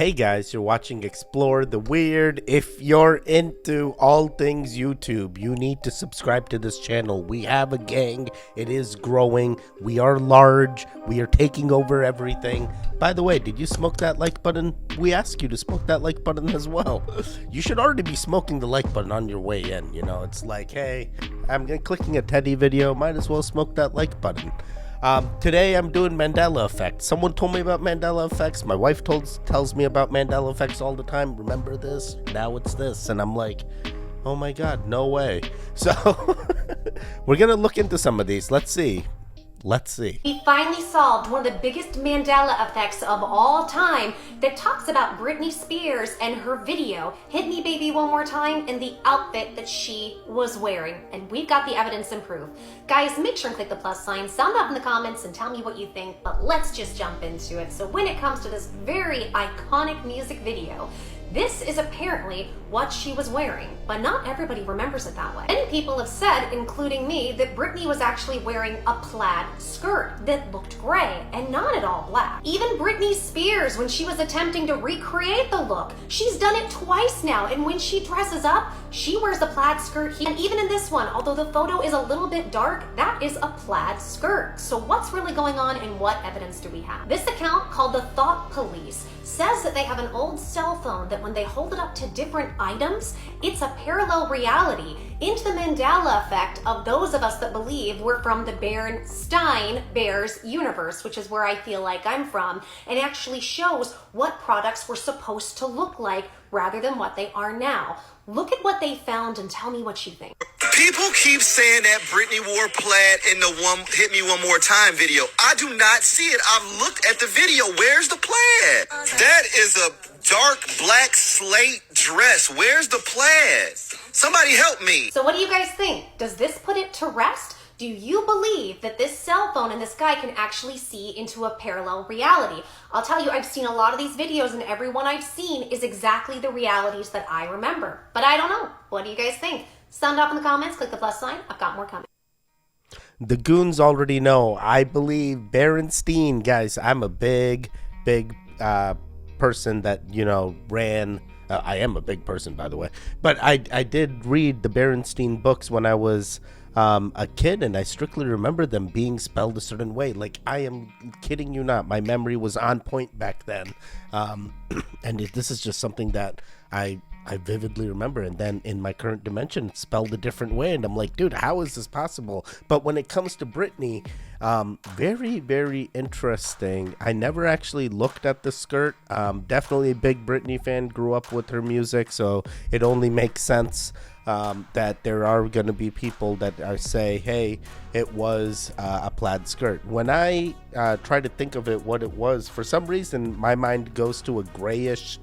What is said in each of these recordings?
Hey guys, you're watching Explore the Weird. If you're into all things YouTube, you need to subscribe to this channel. We have a gang. It is growing. We are large. We are taking over everything. By the way, did you smoke that like button? We ask you to smoke that like button as well. You should already be smoking the like button on your way in. You know, it's like, hey, I'm clicking a Teddy video. Might as well smoke that like button. Today I'm doing Mandela effect. Someone told me about Mandela effects. My wife tells me about Mandela effects all the time. Remember this? Now it's this. And I'm like, oh my God, no way. So we're going to look into some of these. Let's see. We finally solved one of the biggest Mandela effects of all time that talks about Britney Spears and her video, Hit Me Baby One More Time, and the outfit that she was wearing. And we've got the evidence and proof. Guys, make sure and click the plus sign, sound off in the comments, and tell me what you think, but let's just jump into it. So when it comes to this very iconic music video, this is apparently what she was wearing, but not everybody remembers it that way. Many people have said, including me, that Britney was actually wearing a plaid skirt that looked gray and not at all black. Even Britney Spears, when she was attempting to recreate the look, she's done it twice now, and when she dresses up, she wears a plaid skirt. And even in this one, although the photo is a little bit dark, that is a plaid skirt. So what's really going on and what evidence do we have? This account, called the Thought Police, says that they have an old cell phone that when they hold it up to different items, it's a parallel reality into the Mandela effect of those of us that believe we're from the Berenstain Bears universe, which is where I feel like I'm from, and actually shows what products were supposed to look like rather than what they are now. Look at what they found and tell me what you think. People keep saying that Britney wore plaid in the Hit Me One More Time video. I do not see it. I've looked at the video. Where's the plaid? That is a dark black slate dress. Where's the plaid? Somebody help me. So what do you guys think? Does this put it to rest? Do you believe that this cell phone and this guy can actually see into a parallel reality? I'll tell you, I've seen a lot of these videos and every one I've seen is exactly the realities that I remember. But I don't know. What do you guys think? Sound off in the comments, click the plus sign. I've got more coming. The goons already know. I believe Berenstain, guys. I'm a big person that, you know, ran. I am a big person, by the way. But I did read the Berenstain books when I was a kid, and I strictly remember them being spelled a certain way. Like, I am kidding you not. My memory was on point back then. And this is just something that I vividly remember, and then in my current dimension it's spelled a different way, and I'm like, dude, how is this possible? But when it comes to Britney, very, very interesting. I never actually looked at the skirt. Definitely a big Britney fan, grew up with her music, so it only makes sense that there are going to be people that say, hey, it was a plaid skirt. When I try to think of it, what it was, for some reason my mind goes to a grayish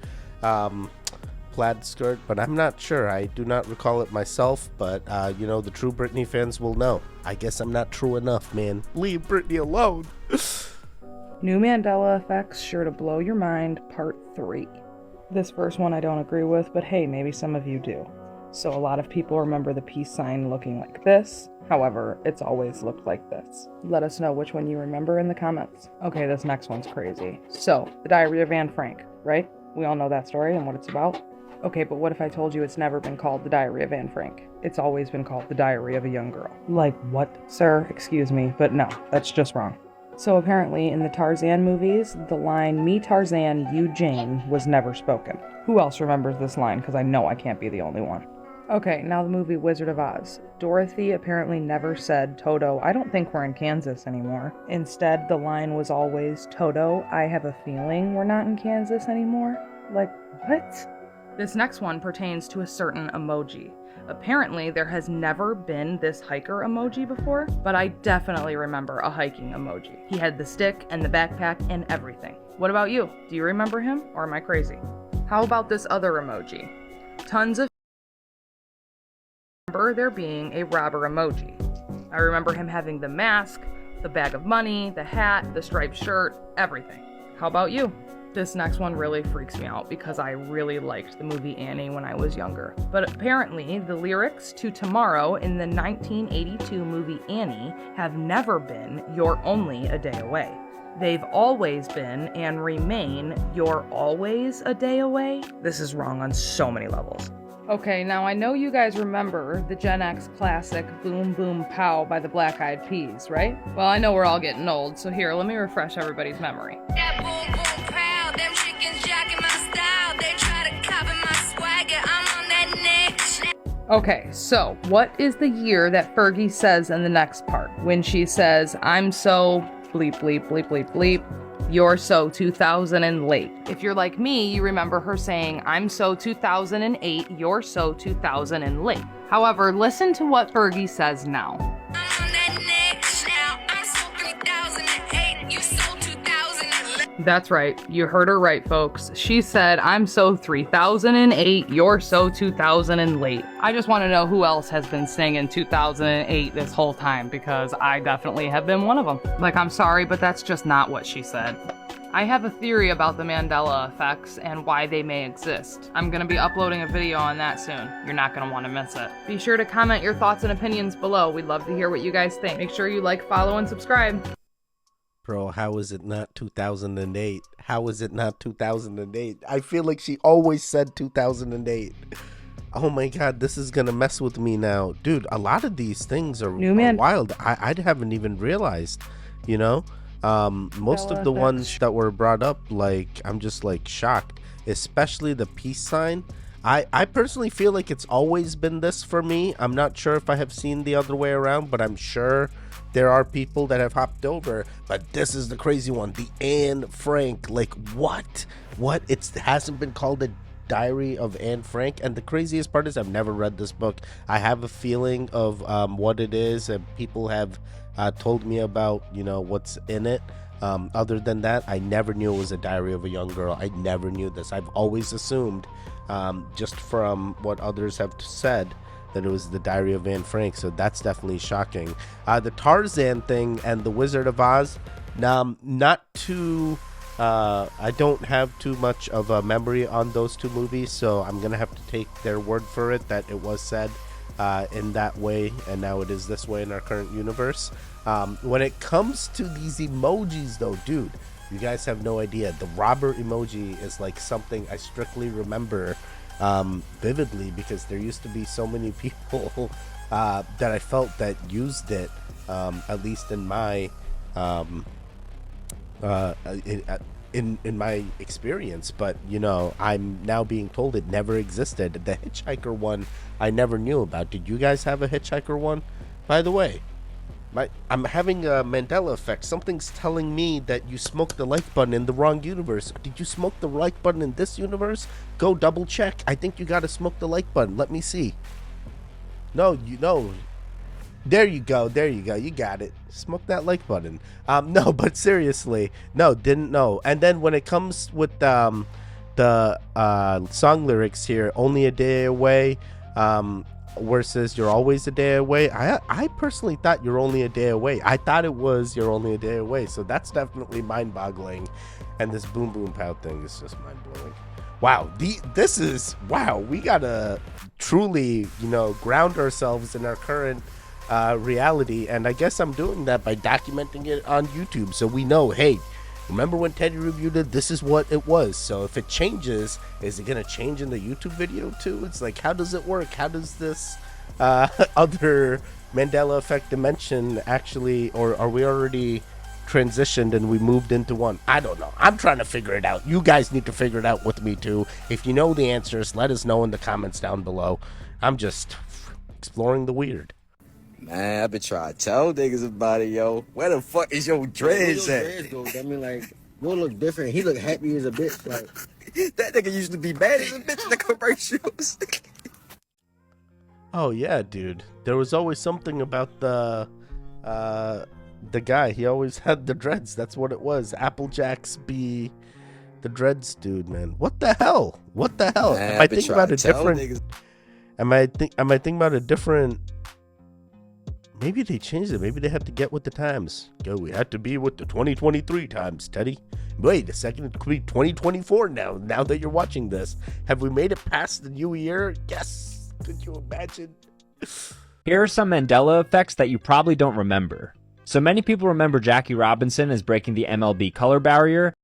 plaid skirt, but I'm not sure. I do not recall it myself, but you know, the true Britney fans will know. I guess I'm not true enough, man. Leave Britney alone. New Mandela effects sure to blow your mind, part 3. This first one I don't agree with, but hey, maybe some of you do. So a lot of people remember the peace sign looking like this. However, it's always looked like this. Let us know which one you remember in the comments. Okay, this next one's crazy. So, the Diary of Anne Frank, right? We all know that story and what it's about. Okay, but what if I told you it's never been called the Diary of Anne Frank? It's always been called the Diary of a Young Girl. Like what? Sir, excuse me, but no, that's just wrong. So apparently in the Tarzan movies, the line, "Me Tarzan, you Jane," was never spoken. Who else remembers this line? Because I know I can't be the only one. Okay, now the movie Wizard of Oz. Dorothy apparently never said, "Toto, I don't think we're in Kansas anymore." Instead, the line was always, "Toto, I have a feeling we're not in Kansas anymore." Like, what? This next one pertains to a certain emoji. Apparently, there has never been this hiker emoji before, but I definitely remember a hiking emoji. He had the stick and the backpack and everything. What about you? Do you remember him, or am I crazy? How about this other emoji? Tons of remember there being a robber emoji. I remember him having the mask, the bag of money, the hat, the striped shirt, everything. How about you? This next one really freaks me out because I really liked the movie Annie when I was younger. But apparently, the lyrics to Tomorrow in the 1982 movie Annie have never been "You're Only a Day Away." They've always been and remain, you're always a day away. This is wrong on so many levels. Okay, now I know you guys remember the Gen X classic Boom Boom Pow by the Black Eyed Peas, right? Well, I know we're all getting old, so here, let me refresh everybody's memory. That boom boom pow, them chickens jacking my style. They try to copy my swagger, I'm on that next. Okay, so what is the year that Fergie says in the next part? When she says, I'm so bleep bleep bleep bleep bleep, you're so 2000 and late. If you're like me, you remember her saying, I'm so 2008, you're so 2000 and late. However, listen to what Fergie says now. I'm on that next now. I'm so 3008, you so 2011. That's right, you heard her right, folks. She said, I'm so 3008, you're so 2000 and late. I just want to know who else has been singing 2008 this whole time, because I definitely have been one of them. Like, I'm sorry, but that's just not what she said. I have a theory about the Mandela effects and why they may exist. I'm going to be uploading a video on that soon. You're not going to want to miss it. Be sure to comment your thoughts and opinions below. We'd love to hear what you guys think. Make sure you like, follow, and subscribe. Bro, how is it not 2008? How is it not 2008? I feel like she always said 2008. Oh my god, this is gonna mess with me now. Dude, a lot of these things are wild. I haven't even realized, you know? Most of the ones that were brought up, like, I'm just like shocked. Especially the peace sign. I personally feel like it's always been this for me. I'm not sure if I have seen the other way around, but I'm sure there are people that have hopped over. But this is the crazy one, the Anne Frank. Like, what? It hasn't been called a Diary of Anne Frank. And the craziest part is I've never read this book. I have a feeling of what it is, and people have told me about, you know, what's in it. Other than that, I never knew it was a diary of a young girl. I never knew this. I've always assumed, just from what others have said, that it was the Diary of Anne Frank. So that's definitely shocking. The Tarzan thing and the Wizard of Oz, not too I don't have too much of a memory on those two movies, so I'm gonna have to take their word for it that it was said in that way, and now it is this way in our current universe. When it comes to these emojis though, dude, you guys have no idea. The robber emoji is like something I strictly remember vividly, because there used to be so many people that I felt that used it, at least in my in my experience. But you know, I'm now being told it never existed. The hitchhiker one I never knew about. Did you guys have a hitchhiker one, by the way? I'm having a Mandela effect. Something's telling me that you smoked the like button in the wrong universe. Did you smoke the like button in this universe? Go double check. I think you gotta smoke the like button. Let me see. No, you know. There you go. You got it. Smoke that like button. No, but seriously, no, didn't know. And then when it comes with the song lyrics here, only a day away, where it says you're always a day away, I personally thought you're only a day away. I thought it was you're only a day away. So that's definitely mind-boggling. And this boom boom pow thing is just mind-blowing. Wow, we gotta truly, you know, ground ourselves in our current reality, and I guess I'm doing that by documenting it on YouTube, so we know, hey, remember when Teddy reviewed it? This is what it was. So if it changes, is it gonna change in the YouTube video too? It's like, how does it work? How does this other Mandela effect dimension actually, or are we already transitioned and we moved into one? I don't know. I'm trying to figure it out. You guys need to figure it out with me too. If you know the answers, let us know in the comments down below. I'm just exploring the weird. Man, I've been trying to tell niggas about it, yo. Where the fuck is your dreads at? I mean, like, you look different. He look happy as a bitch. Like, that nigga used to be mad as a bitch in the commercials. Oh yeah, dude. There was always something about the guy. He always had the dreads. That's what it was. Applejack's be the dreads dude, man. What the hell? Man, am I thinking about a different? Am I thinking about a different? Maybe they changed it. Maybe they have to get with the times. Yo, we have to be with the 2023 times, Teddy. Wait a second, it could be 2024 now. Now that you're watching this, have we made it past the new year? Yes. Could you imagine? Here are some Mandela effects that you probably don't remember. So many people remember Jackie Robinson as breaking the MLB color barrier,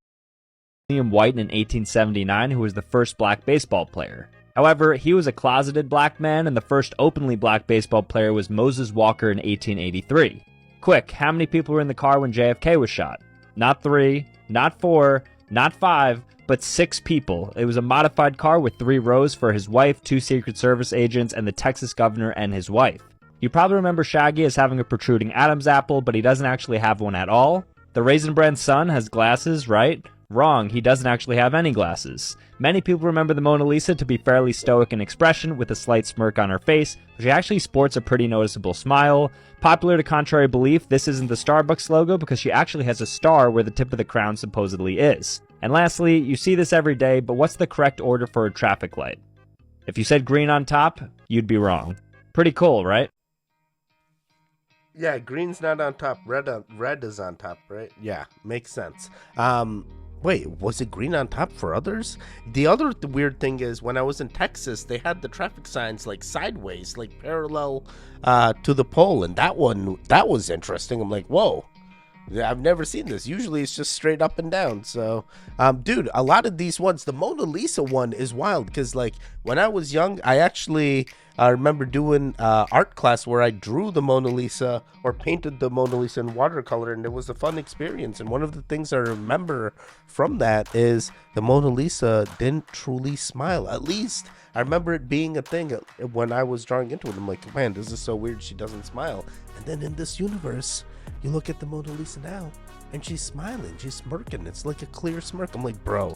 William White in 1879, who was the first black baseball player. However, he was a closeted black man, and the first openly black baseball player was Moses Walker in 1883. Quick, how many people were in the car when JFK was shot? Not 3, not 4, not 5, but 6 people. It was a modified car with 3 rows for his wife, 2 Secret Service agents, and the Texas governor and his wife. You probably remember Shaggy as having a protruding Adam's apple, but he doesn't actually have one at all. The Raisin Bran son has glasses, right? Wrong, he doesn't actually have any glasses. Many people remember the Mona Lisa to be fairly stoic in expression, with a slight smirk on her face, but she actually sports a pretty noticeable smile. Popular to contrary belief, this isn't the Starbucks logo because she actually has a star where the tip of the crown supposedly is. And lastly, you see this every day, but what's the correct order for a traffic light? If you said green on top, you'd be wrong. Pretty cool, right? Yeah, green's not on top. Red is on top, right? Yeah, makes sense. Wait, was it green on top for others? The other weird thing is when I was in Texas, they had the traffic signs like sideways, like parallel to the pole, and that was interesting. I'm like, whoa. I've never seen this. Usually it's just straight up and down. So, dude, a lot of these ones, the Mona Lisa one is wild because, like, when I was young, I actually remember doing art class where I drew the Mona Lisa or painted the Mona Lisa in watercolor, and it was a fun experience. And one of the things I remember from that is the Mona Lisa didn't truly smile. At least I remember it being a thing when I was drawing into it. I'm like, man, this is so weird. She doesn't smile. And then in this universe, you look at the Mona Lisa now, and she's smiling, she's smirking. It's like a clear smirk. I'm like, bro,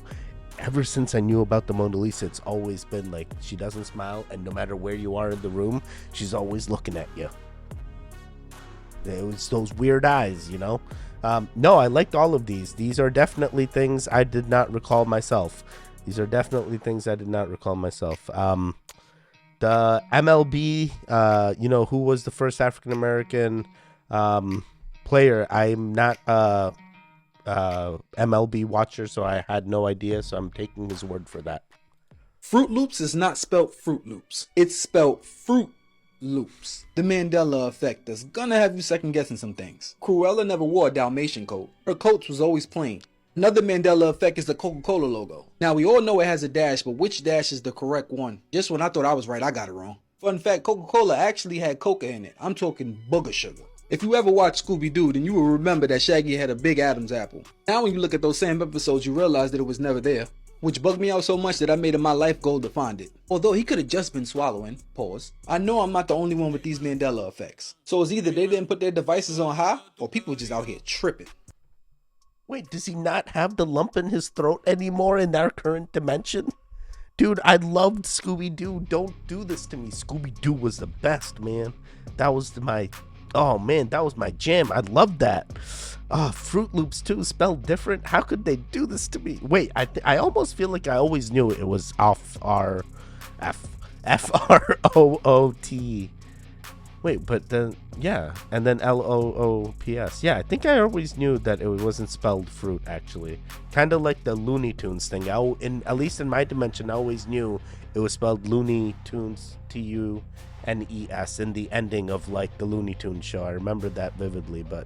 ever since I knew about the Mona Lisa, it's always been like she doesn't smile, and no matter where you are in the room, she's always looking at you. It was those weird eyes, you know? No, I liked all of these. These are definitely things I did not recall myself. The MLB, who was the first African-American player. I'm not MLB watcher, so I had no idea, so I'm taking his word for that. Fruit Loops is not spelled Fruit Loops. It's spelled Fruit Loops. The Mandela effect is gonna have you second guessing some things. Cruella never wore a Dalmatian coat. Her coats was always plain. Another Mandela effect is the Coca-Cola logo. Now we all know it has a dash, but which dash is the correct one? Just when I thought I was right, I got it wrong. Fun fact, Coca-Cola actually had coca in it. I'm talking booger sugar. If you ever watched Scooby-Doo, then you will remember that Shaggy had a big Adam's apple. Now when you look at those same episodes, you realize that it was never there, which bugged me out so much that I made it my life goal to find it. Although he could have just been swallowing, pause, I know I'm not the only one with these Mandela effects. So it's either they didn't put their devices on high, or people just out here tripping. Wait, does he not have the lump in his throat anymore in our current dimension? Dude, I loved Scooby-Doo. Don't do this to me. Scooby-Doo was the best, man. That was my jam. I loved that. Fruit Loops too, spelled different. How could they do this to me? Wait, I almost feel like I always knew it was F-R-O-O-T. Wait, but then, yeah, and then L-O-O-P-S. Yeah, I think I always knew that it wasn't spelled fruit, actually. Kind of like the Looney Tunes thing. At least in my dimension, I always knew it was spelled Looney Tunes, T-U-N-E-S, in the ending of, like, the Looney Tunes show. I remember that vividly, but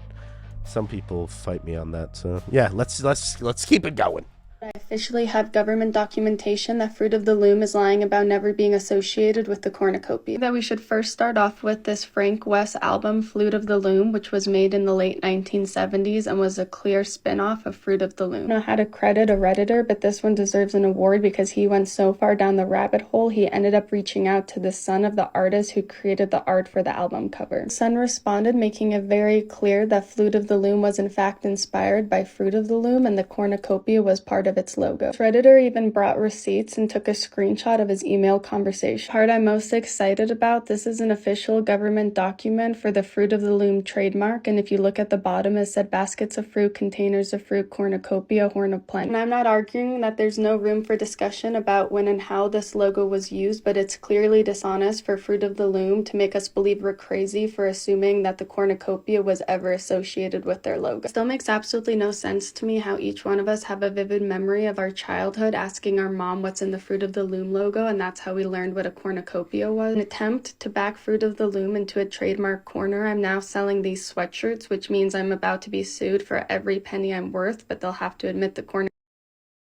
some people fight me on that, so yeah, let's keep it going. I officially have government documentation that Fruit of the Loom is lying about never being associated with the cornucopia. That we should first start off with this Frank West album, Fruit of the Loom, which was made in the late 1970s and was a clear spin-off of Fruit of the Loom. I don't know how to credit a Redditor, but this one deserves an award because he went so far down the rabbit hole, he ended up reaching out to the son of the artist who created the art for the album cover. Son responded, making it very clear that Fruit of the Loom was in fact inspired by Fruit of the Loom and the cornucopia was part of its logo. Redditor even brought receipts and took a screenshot of his email conversation. The part I'm most excited about, this is an official government document for the Fruit of the Loom trademark, and if you look at the bottom, it said baskets of fruit, containers of fruit, cornucopia, horn of plenty. And I'm not arguing that there's no room for discussion about when and how this logo was used, but it's clearly dishonest for Fruit of the Loom to make us believe we're crazy for assuming that the cornucopia was ever associated with their logo. It still makes absolutely no sense to me how each one of us have a vivid memory memory of our childhood asking our mom what's in the Fruit of the Loom logo, and that's how we learned what a cornucopia was. In an attempt to back Fruit of the Loom into a trademark corner, I'm now selling these sweatshirts, which means I'm about to be sued for every penny I'm worth, but they'll have to admit the corner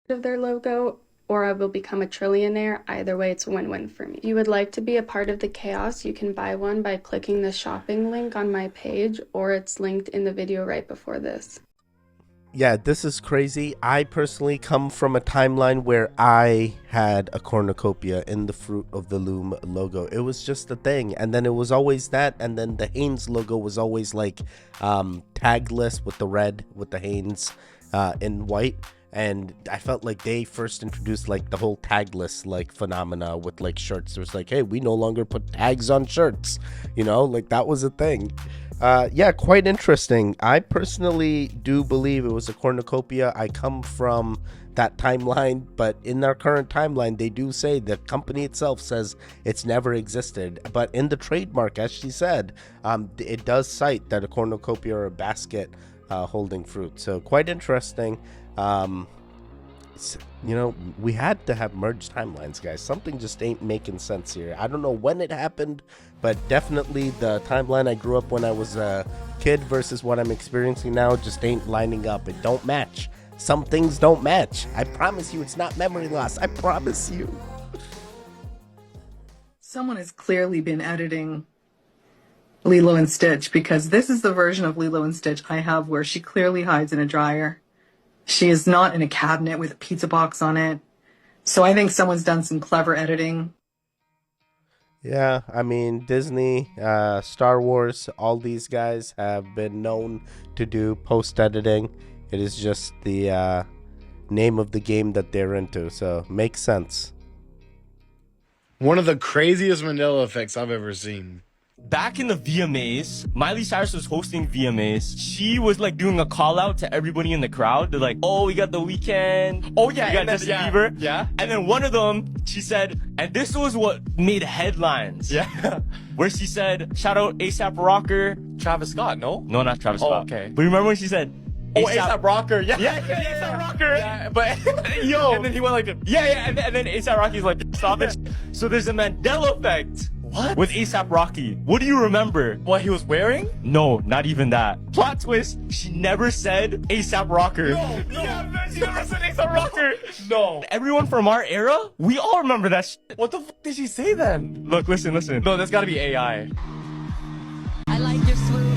of their logo, or I will become a trillionaire. Either way, it's a win-win for me. If you would like to be a part of the chaos, you can buy one by clicking the shopping link on my page, or it's linked in the video right before this. Yeah, this is crazy. I personally come from a timeline where I had a cornucopia in the Fruit of the Loom logo. It was just a thing, and then it was always that, and then the Hanes logo was always like tagless with the red, with the Hanes in white. And I felt like they first introduced like the whole tagless like phenomena with like shirts. It was like, hey, we no longer put tags on shirts, you know, like that was a thing. Yeah, quite interesting. I personally do believe it was a cornucopia. I come from that timeline, but in our current timeline, they do say the company itself says it's never existed. But in the trademark, as she said, it does cite that a cornucopia or a basket holding fruit. So quite interesting. You know, we had to have merged timelines, guys. Something just ain't making sense here. I don't know when it happened, but definitely the timeline I grew up when I was a kid versus what I'm experiencing now just ain't lining up. It don't match. Some things don't match. I promise you it's not memory loss. I promise you. Someone has clearly been editing Lilo and Stitch, because this is the version of Lilo and Stitch I have where she clearly hides in a dryer. She is not in a cabinet with a pizza box on it. So I think someone's done some clever editing. Yeah, I mean, Disney, Star Wars, all these guys have been known to do post-editing. It is just the name of the game that they're into, so makes sense. One of the craziest Mandela effects I've ever seen. Back in the VMAs, Miley Cyrus was hosting VMAs. She was like doing a call out to everybody in the crowd. They're like, "Oh, we got The Weeknd. Oh yeah, we got Justin Bieber." Yeah. And then one of them, she said, and this was what made headlines. Yeah. Where she said, "Shout out ASAP Rocker." Travis Scott, no? No, not Travis Oh, Scott. okay. But remember when she said, ASAP Rocker, yeah. Yeah, ASAP Rocker. Yeah, but yo. And then he went like, and then ASAP Rocky's like, "Stop it." So there's a Mandela effect. What? With ASAP Rocky. What do you remember? What he was wearing? No, not even that. Plot twist, she never said ASAP Rocker. No. She never said ASAP Rocker. No. Everyone from our era, we all remember that shit. What the fuck did she say then? Look, listen. No, that's gotta be AI. I like your swoop.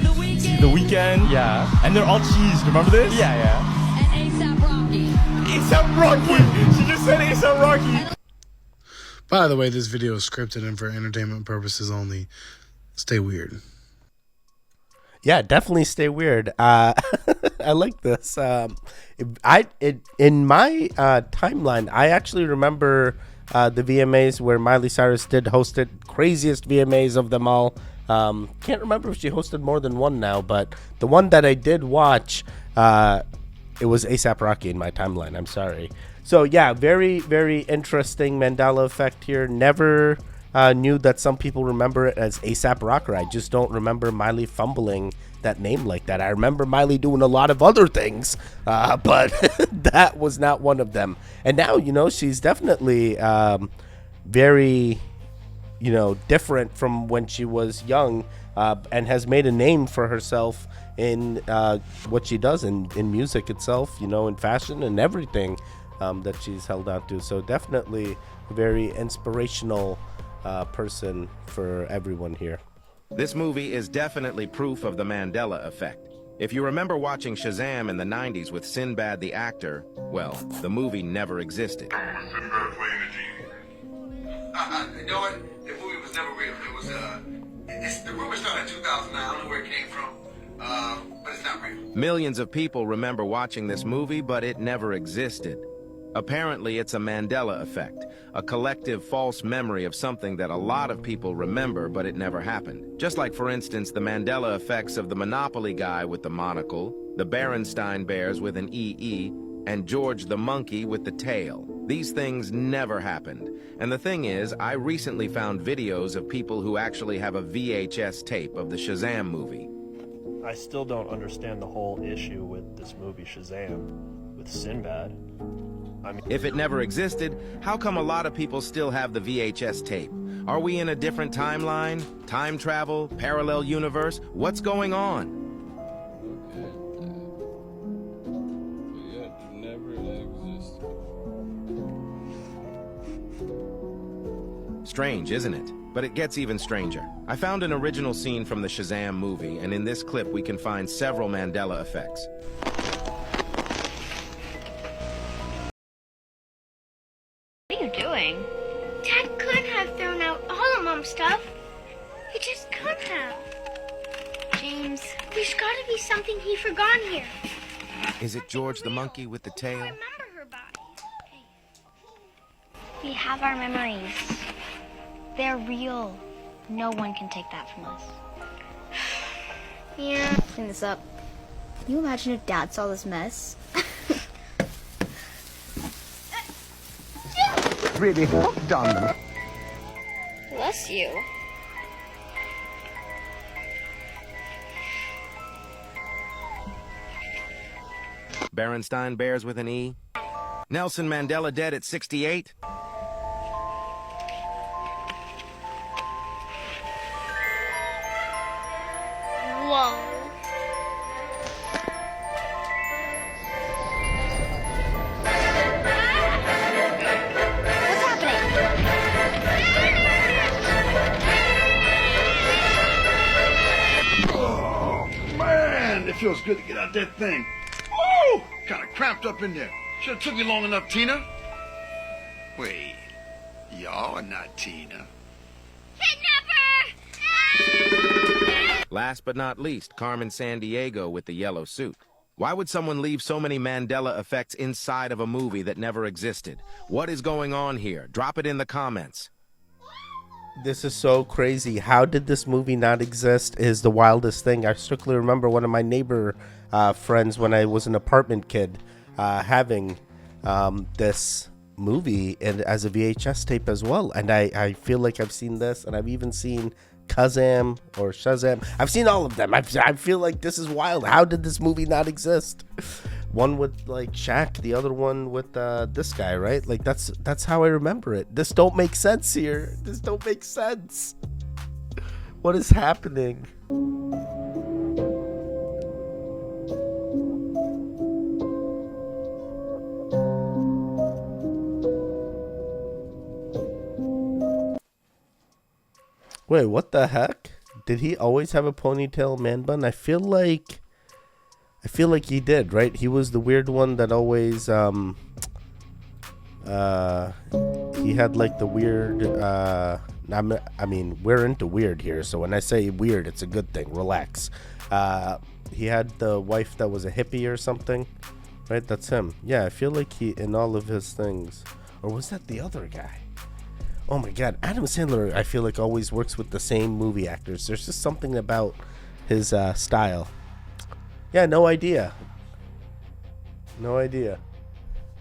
The Weeknd. The Weeknd. Yeah. And they're all cheesed. Remember this? Yeah. And ASAP Rocky. ASAP Rocky. She just said ASAP Rocky. By the way, this video is scripted and for entertainment purposes only. Stay weird. Yeah, definitely stay weird. I like this. In my timeline, I actually remember the VMAs where Miley Cyrus did host it. Craziest VMAs of them all. Can't remember if she hosted more than one now, but the one that I did watch, it was ASAP Rocky in my timeline. I'm sorry. So yeah, very, very interesting Mandela effect here. Never knew that some people remember it as ASAP Rocker. I just don't remember Miley fumbling that name like that. I remember Miley doing a lot of other things, but that was not one of them. And now, you know, she's definitely very, you know, different from when she was young, and has made a name for herself in what she does in music itself, you know, in fashion and everything that she's held out to. So definitely a very inspirational person for everyone here. This movie is definitely proof of the Mandela effect. If you remember watching Shazam in the 90s with Sinbad the actor, well, the movie never existed. You know what? The movie was never real. It was, the rumor started in 2009. I don't know where it came from, but it's not real. Millions of people remember watching this movie, but it never existed. Apparently, it's a Mandela effect, a collective false memory of something that a lot of people remember, but it never happened. Just like, for instance, the Mandela effects of the Monopoly guy with the monocle, the Berenstain Bears with an EE, and George the monkey with the tail. These things never happened. And the thing is, I recently found videos of people who actually have a VHS tape of the Shazam movie. I still don't understand the whole issue with this movie Shazam. with Sinbad. I mean, If it never existed, how come a lot of people still have the VHS tape? Are we in a different timeline? Time travel? Parallel universe? What's going on? Strange, isn't it? But it gets even stranger. I found an original scene from the Shazam movie, and in this clip we can find several Mandela effects. What are you doing? Dad could have thrown out all of Mom's stuff. He just could have. James, there's gotta be something he forgot here. Is it George the monkey with the tail? Remember her body. We have our memories. They're real. No one can take that from us. Yeah. Clean this up. Can you imagine if Dad saw this mess? Really hooked on them. Bless you. Berenstein Bears with an E? Nelson Mandela dead at 68? Whoa. Oh, man, it feels good to get out that thing. Oh, kind of cramped up in there. Should have took you long enough, Tina. Wait, y'all are not Tina. Last but not least, Carmen Sandiego with the yellow suit. Why would someone leave so many Mandela effects inside of a movie that never existed? What is going on here? Drop it in the comments. This is so crazy. How did this movie not exist is the wildest thing. I strictly remember one of my neighbor friends when I was an apartment kid having this movie and as a VHS tape as well. And I feel like I've seen this, and I've even seen Kazam or Shazam. I've seen all of them. I feel like this is wild. How did this movie not exist? One with like Shaq, the other one with this guy, right? Like that's how I remember it. This don't make sense here. This don't make sense. What is happening? Wait, what the heck? Did he always have a ponytail man bun? I feel like he did, right? He was the weird one that always he had like the weird I mean, we're into weird here, so when I say weird, it's a good thing. Relax. He had the wife that was a hippie or something, right? That's him. Yeah, I feel like he in all of his things. Or was that the other guy? Oh my god, Adam Sandler, I feel like always works with the same movie actors. There's just something about his style. Yeah, no idea. No idea.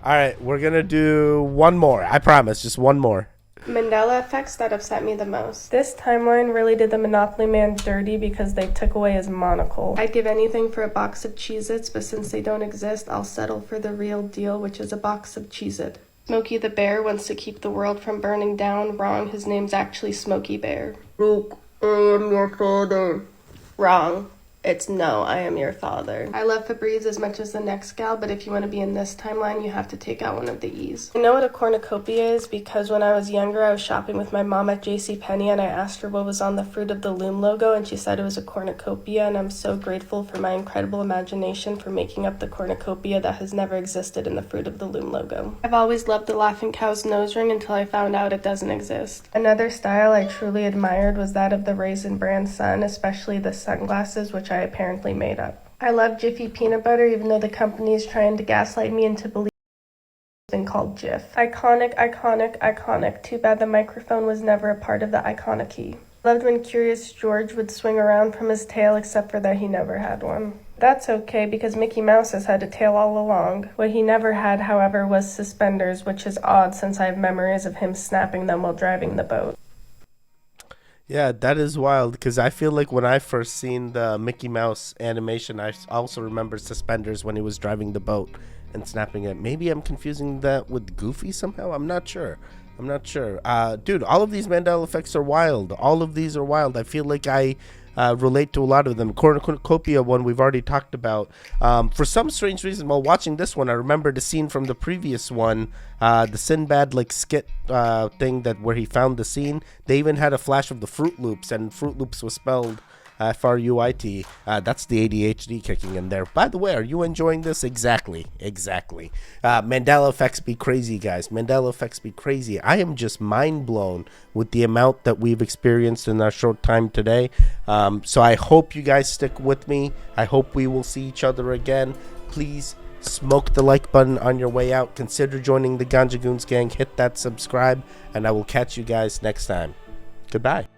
Alright, we're gonna do one more. I promise, just one more. Mandela effects that upset me the most. This timeline really did the Monopoly Man dirty because they took away his monocle. I'd give anything for a box of Cheez-Its, but since they don't exist, I'll settle for the real deal, which is a box of Cheez-It. Smokey the Bear wants to keep the world from burning down. Wrong, his name's actually Smokey Bear. Luke, I am your father. Wrong. It's no, I am your father. I love Febreze as much as the next gal, but if you want to be in this timeline, you have to take out one of the E's. I know what a cornucopia is because when I was younger, I was shopping with my mom at JCPenney and I asked her what was on the Fruit of the Loom logo, and she said it was a cornucopia, and I'm so grateful for my incredible imagination for making up the cornucopia that has never existed in the Fruit of the Loom logo. I've always loved the Laughing Cow's nose ring until I found out it doesn't exist. Another style I truly admired was that of the Raisin Bran sun, especially the sunglasses, which I apparently made up. I love Jiffy peanut butter, even though the company is trying to gaslight me into believing it's been called Jif. Iconic, iconic, iconic. Too bad the microphone was never a part of the iconic-y. Loved when Curious George would swing around from his tail, except for that he never had one. That's okay, because Mickey Mouse has had a tail all along. What he never had, however, was suspenders, which is odd since I have memories of him snapping them while driving the boat. Yeah, that is wild, because I feel like when I first seen the Mickey Mouse animation, I also remember suspenders when he was driving the boat. and snapping it. Maybe I'm confusing that with Goofy somehow. I'm not sure. Dude, all of these Mandela effects are wild. All of these are wild. I feel like I relate to a lot of them. Cornucopia one we've already talked about. For some strange reason, while watching this one, I remember the scene from the previous one, the Sinbad like skit thing that where he found the scene. They even had a flash of the Fruit Loops, and Fruit Loops was spelled Fruit. That's the ADHD kicking in there. By the way, are you enjoying this? Exactly. Mandela effects be crazy, guys. Mandela effects be crazy. I am just mind blown with the amount that we've experienced in our short time today. So I hope you guys stick with me. I hope we will see each other again. Please smoke the like button on your way out. Consider joining the Ganja Goons gang. Hit that subscribe, and I will catch you guys next time. Goodbye.